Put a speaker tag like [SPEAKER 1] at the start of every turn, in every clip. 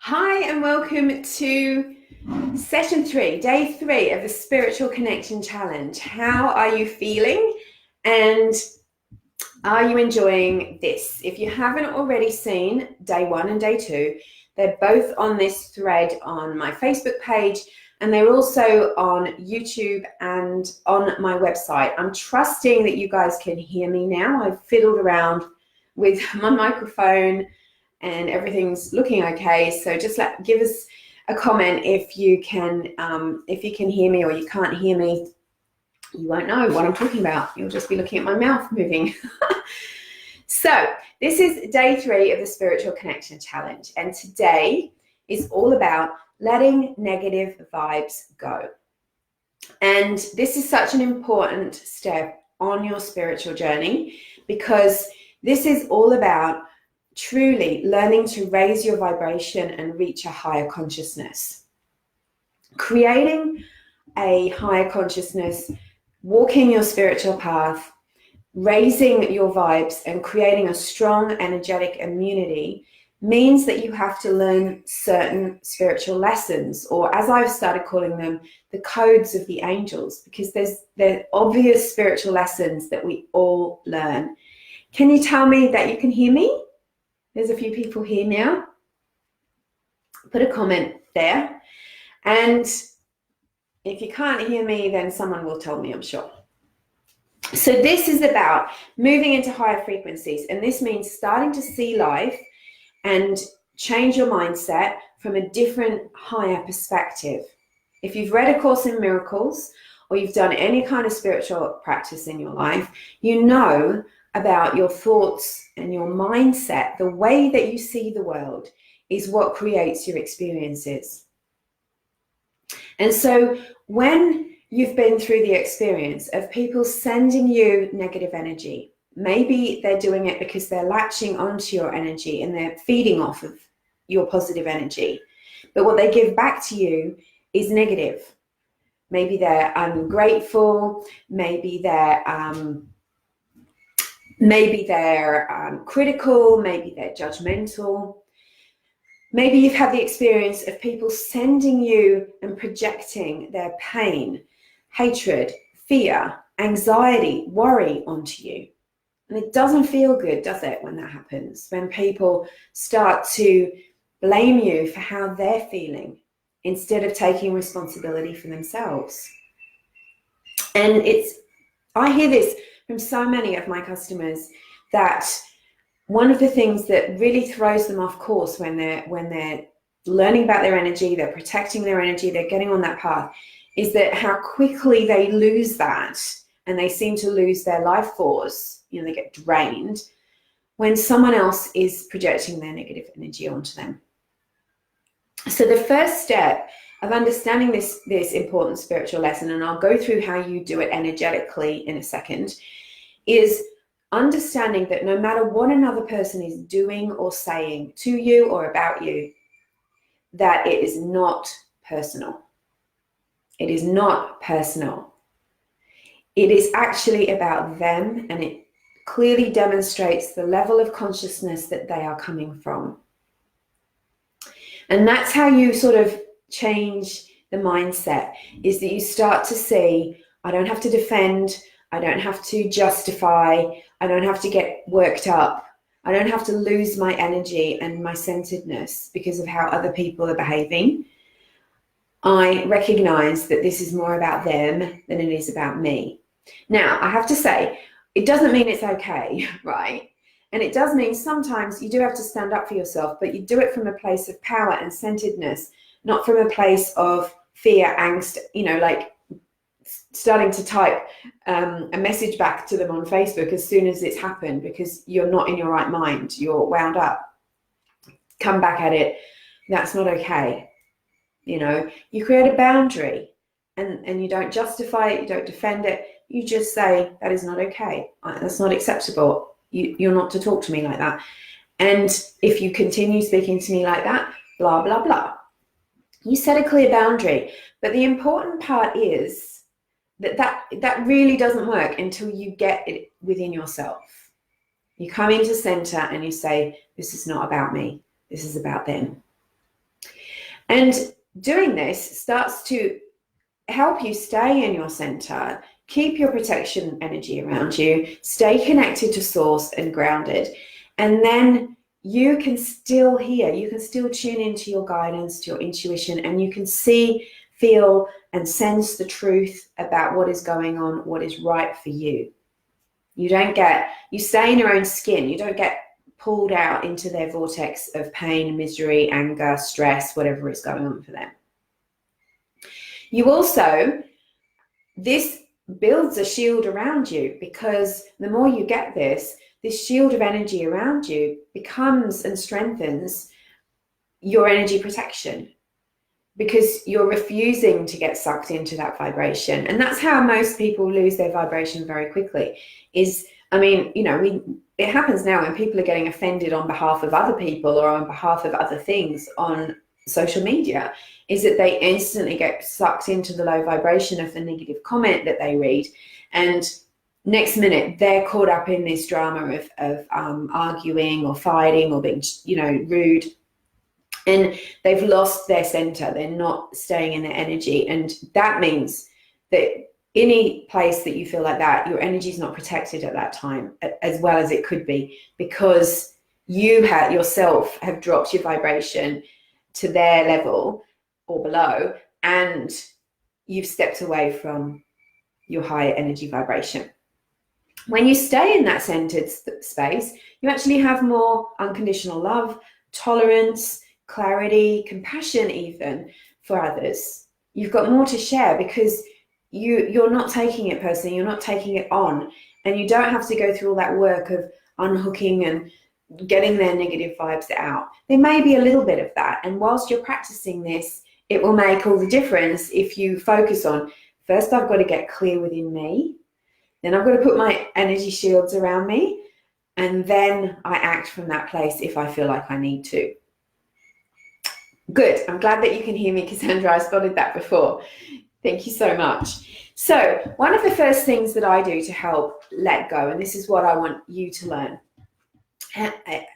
[SPEAKER 1] Hi, and welcome to session 3, day 3 of the Spiritual Connection Challenge. How are you feeling? And are you enjoying this? If you haven't already seen day 1 and day 2, they're both on this thread on my Facebook page, and they're also on YouTube and on my website. I'm trusting that you guys can hear me now. I've fiddled around with my microphone and everything's looking okay. So just give us a comment if you can hear me, or you can't hear me. You won't know what I'm talking about. You'll just be looking at my mouth moving. So this is day 3 of the Spiritual Connection Challenge, and today is all about letting negative vibes go. And this is such an important step on your spiritual journey, because this is all about truly learning to raise your vibration and reach a higher consciousness. Creating a higher consciousness, walking your spiritual path, raising your vibes, and creating a strong energetic immunity means that you have to learn certain spiritual lessons, or as I've started calling them, the codes of the angels, because they're obvious spiritual lessons that we all learn. Can you tell me that you can hear me? There's a few people here now. Put a comment there. And if you can't hear me, then someone will tell me, I'm sure. So this is about moving into higher frequencies. And this means starting to see life and change your mindset from a different, higher perspective. If you've read A Course in Miracles, or you've done any kind of spiritual practice in your life, you know about your thoughts and your mindset. The way that you see the world is what creates your experiences. And so when you've been through the experience of people sending you negative energy, maybe they're doing it because they're latching onto your energy and they're feeding off of your positive energy, but what they give back to you is negative. Maybe they're ungrateful, maybe they're critical, maybe they're judgmental. Maybe you've had the experience of people sending you and projecting their pain, hatred, fear, anxiety, worry onto you. And it doesn't feel good, does it, when that happens? When people start to blame you for how they're feeling instead of taking responsibility for themselves. And I hear this from so many of my customers, that one of the things that really throws them off course when they're learning about their energy, they're protecting their energy, they're getting on that path, is that how quickly they lose that, and they seem to lose their life force. They get drained when someone else is projecting their negative energy onto them. So the first step of understanding this important spiritual lesson, and I'll go through how you do it energetically in a second, is understanding that no matter what another person is doing or saying to you or about you, that it is not personal. It is not personal. It is actually about them, and it clearly demonstrates the level of consciousness that they are coming from. And that's how you sort of change the mindset, is that you start to see, I don't have to defend, I don't have to justify, I don't have to get worked up, I don't have to lose my energy and my centeredness because of how other people are behaving. I recognize that this is more about them than it is about me. Now, I have to say, it doesn't mean it's okay, right? And it does mean sometimes you do have to stand up for yourself, but you do it from a place of power and centeredness, not from a place of fear, angst, like starting to type a message back to them on Facebook as soon as it's happened, because you're not in your right mind, you're wound up. Come back at it. That's not okay. You create a boundary, and you don't justify it, you don't defend it, you just say, that is not okay, that's not acceptable, you're not to talk to me like that. And if you continue speaking to me like that, blah, blah, blah. You set a clear boundary. But the important part is that really doesn't work until you get it within yourself. You come into center and you say, this is not about me, this is about them. And doing this starts to help you stay in your center, keep your protection energy around you, stay connected to source and grounded. And then you can still hear, you can still tune into your guidance, to your intuition, and you can see, feel, and sense the truth about what is going on, what is right for you. You stay in your own skin. You don't get pulled out into their vortex of pain, misery, anger, stress, whatever is going on for them. You also, this builds a shield around you, because the more you get this shield of energy around you becomes and strengthens your energy protection, because you're refusing to get sucked into that vibration. And that's how most people lose their vibration very quickly. It happens now when people are getting offended on behalf of other people or on behalf of other things on social media, is that they instantly get sucked into the low vibration of the negative comment that they read, and next minute they're caught up in this drama of arguing or fighting or being rude, and they've lost their center. They're not staying in their energy, and that means that any place that you feel like that, your energy is not protected at that time as well as it could be, because you yourself have dropped your vibration to their level or below, and you've stepped away from your higher energy vibration. When you stay in that centered space, you actually have more unconditional love, tolerance, clarity, compassion even for others. You've got more to share because you're not taking it personally, you're not taking it on, and you don't have to go through all that work of unhooking and getting their negative vibes out. There may be a little bit of that, and whilst you're practicing this, it will make all the difference if you focus on, first I've got to get clear within me, then I've got to put my energy shields around me, and then I act from that place if I feel like I need to. Good. I'm glad that you can hear me, Cassandra. I spotted that before. Thank you so much. So one of the first things that I do to help let go, and this is what I want you to learn.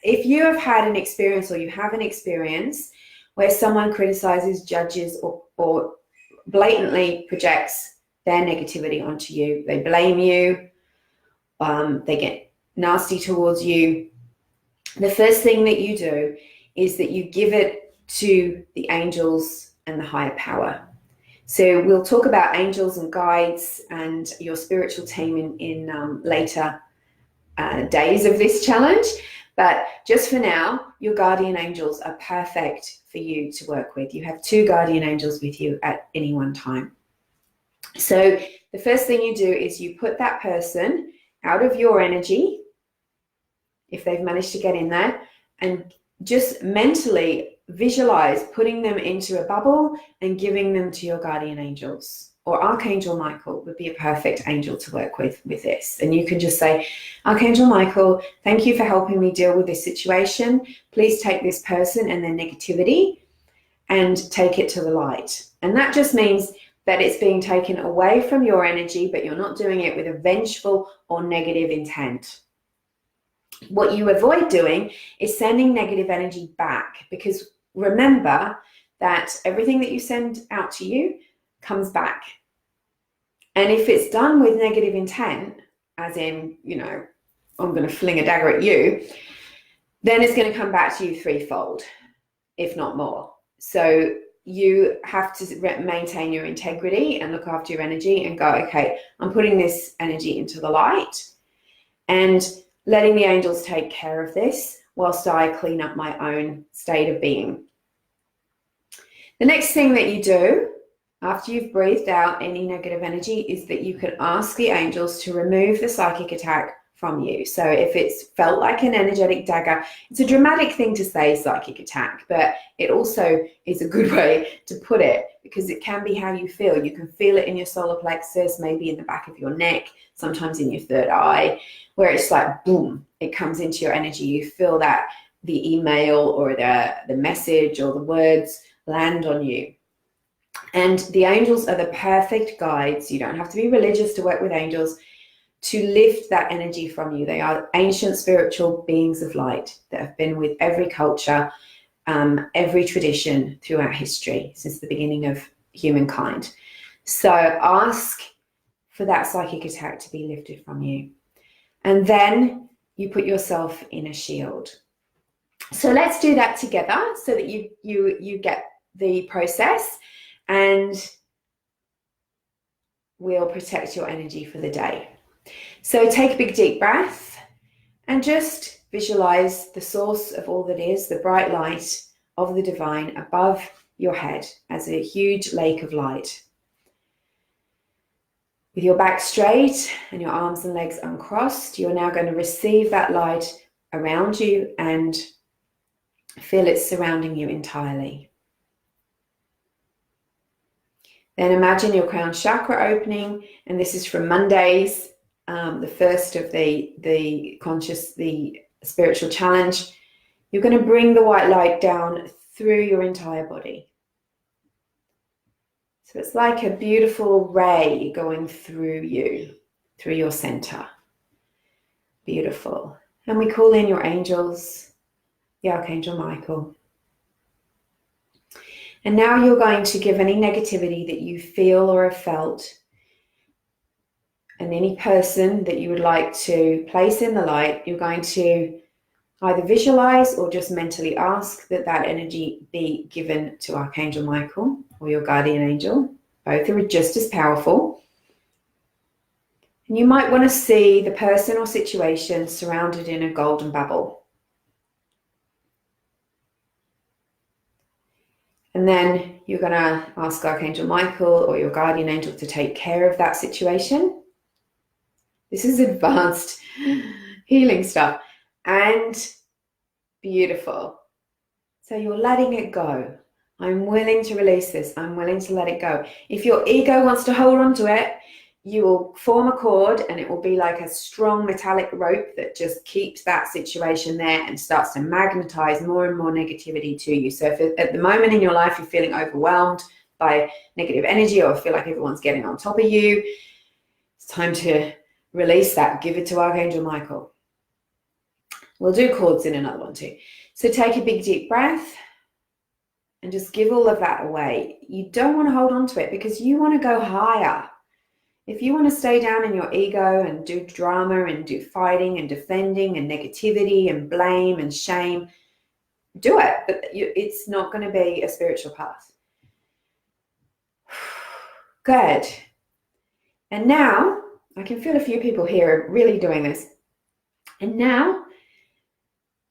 [SPEAKER 1] If you have had an experience, or you have an experience where someone criticizes, judges, or blatantly projects their negativity onto you, they blame you, they get nasty towards you, the first thing that you do is that you give it to the angels and the higher power. So we'll talk about angels and guides and your spiritual team in later days of this challenge. But just for now, your guardian angels are perfect for you to work with. You have 2 guardian angels with you at any one time. So the first thing you do is you put that person out of your energy, if they've managed to get in there, and just mentally visualize putting them into a bubble and giving them to your guardian angels. Or Archangel Michael would be a perfect angel to work with this. And you can just say, Archangel Michael, thank you for helping me deal with this situation. Please take this person and their negativity and take it to the light. And that just means that it's being taken away from your energy, but you're not doing it with a vengeful or negative intent. What you avoid doing is sending negative energy back, because remember that everything that you send out to you comes back. And if it's done with negative intent, as in, I'm going to fling a dagger at you, then it's going to come back to you threefold, if not more. So you have to maintain your integrity and look after your energy and go, okay, I'm putting this energy into the light and letting the angels take care of this whilst I clean up my own state of being. The next thing that you do after you've breathed out any negative energy is that you can ask the angels to remove the psychic attack from you. So if it's felt like an energetic dagger, it's a dramatic thing to say psychic attack, but it also is a good way to put it, because it can be how you feel. You can feel it in your solar plexus, maybe in the back of your neck, sometimes in your third eye, where it's like boom, it comes into your energy. You feel that the email or the message or the words land on you. And the angels are the perfect guides. You don't have to be religious to work with angels to lift that energy from you. They are ancient spiritual beings of light that have been with every culture every tradition throughout history since the beginning of humankind. So ask for that psychic attack to be lifted from you. And then you put yourself in a shield. So let's do that together so that you get the process, and we'll protect your energy for the day. So take a big deep breath and just visualize the source of all that is, the bright light of the divine above your head as a huge lake of light. With your back straight and your arms and legs uncrossed, you're now going to receive that light around you and feel it surrounding you entirely. Then imagine your crown chakra opening, and this is from Mondays, the first of the spiritual challenge. You're going to bring the white light down through your entire body. So it's like a beautiful ray going through you, through your center. Beautiful. And we call in your angels, the Archangel Michael. And now you're going to give any negativity that you feel or have felt, and any person that you would like to place in the light, you're going to either visualize or just mentally ask that that energy be given to Archangel Michael or your guardian angel. Both are just as powerful. And you might want to see the person or situation surrounded in a golden bubble. And then you're going to ask Archangel Michael or your guardian angel to take care of that situation. This is advanced healing stuff and beautiful. So you're letting it go. I'm willing to release this. I'm willing to let it go. If your ego wants to hold on to it, you will form a cord, and it will be like a strong metallic rope that just keeps that situation there and starts to magnetize more and more negativity to you. So if at the moment in your life you're feeling overwhelmed by negative energy or feel like everyone's getting on top of you, it's time to release that. Give it to Archangel Michael. We'll do cords in another one too. So take a big deep breath and just give all of that away. You don't want to hold on to it because you want to go higher. If you want to stay down in your ego and do drama and do fighting and defending and negativity and blame and shame, do it, but it's not going to be a spiritual path. Good. And now, I can feel a few people here are really doing this. And now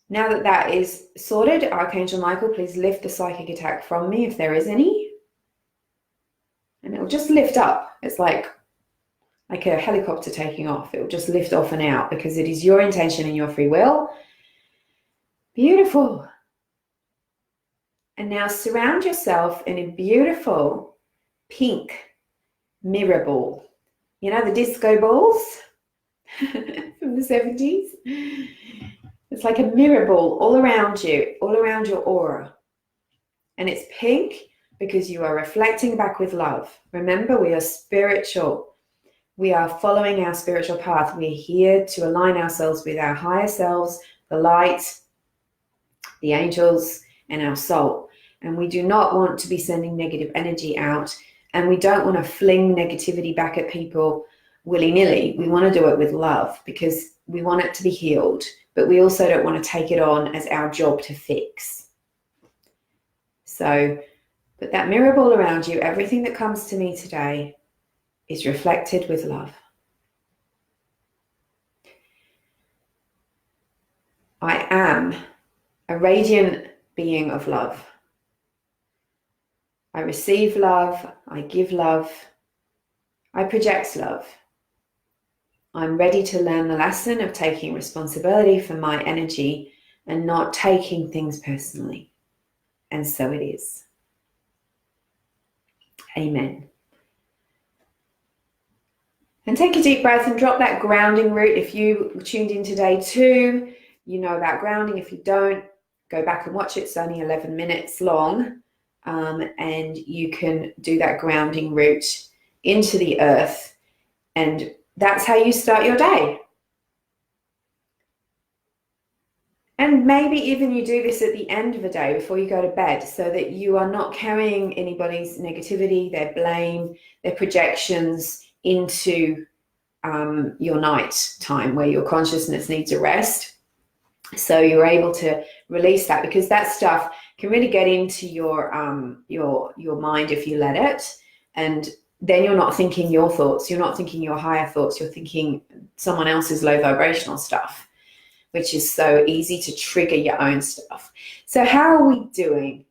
[SPEAKER 1] that that is sorted, Archangel Michael, please lift the psychic attack from me if there is any. And it'll just lift up. It's like a helicopter taking off. It will just lift off and out because it is your intention and your free will. Beautiful. And now surround yourself in a beautiful pink mirror ball. You know, the disco balls from the 70s? It's like a mirror ball all around you, all around your aura. And it's pink because you are reflecting back with love. Remember, we are spiritual. We are following our spiritual path. We're here to align ourselves with our higher selves, the light, the angels, and our soul. And we do not want to be sending negative energy out. And we don't want to fling negativity back at people willy-nilly. We want to do it with love because we want it to be healed. But we also don't want to take it on as our job to fix. So put that mirror ball around you. Everything that comes to me today is reflected with love. I am a radiant being of love. I receive love. I give love. I project love. I'm ready to learn the lesson of taking responsibility for my energy and not taking things personally. And so it is. Amen. And take a deep breath and drop that grounding root. If you tuned in today too, you know about grounding. If you don't, go back and watch it. It's only 11 minutes long. And you can do that grounding root into the earth. And that's how you start your day. And maybe even you do this at the end of the day before you go to bed, so that you are not carrying anybody's negativity, their blame, their projections into your night time where your consciousness needs a rest. So you're able to release that, because that stuff can really get into your mind if you let it. And then you're not thinking your thoughts, you're not thinking your higher thoughts, you're thinking someone else's low vibrational stuff, which is so easy to trigger your own stuff. So how are we doing?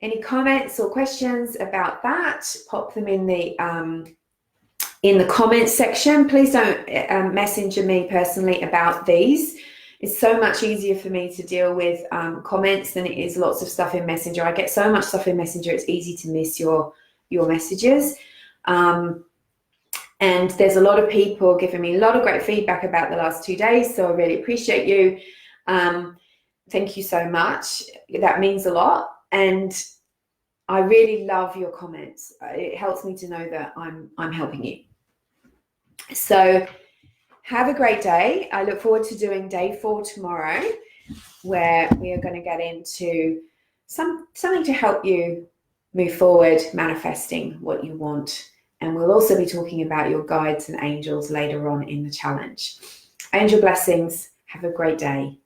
[SPEAKER 1] Any comments or questions about that? Pop them in the comments section. Please don't messenger me personally about these. It's so much easier for me to deal with comments than it is lots of stuff in Messenger. I get so much stuff in Messenger, it's easy to miss your messages. And there's a lot of people giving me a lot of great feedback about the last 2 days, so I really appreciate you. Thank you so much. That means a lot. And I really love your comments. It helps me to know that I'm helping you. So have a great day. I look forward to doing day 4 tomorrow, where we are going to get into something to help you move forward, manifesting what you want. And we'll also be talking about your guides and angels later on in the challenge. Angel blessings. Have a great day.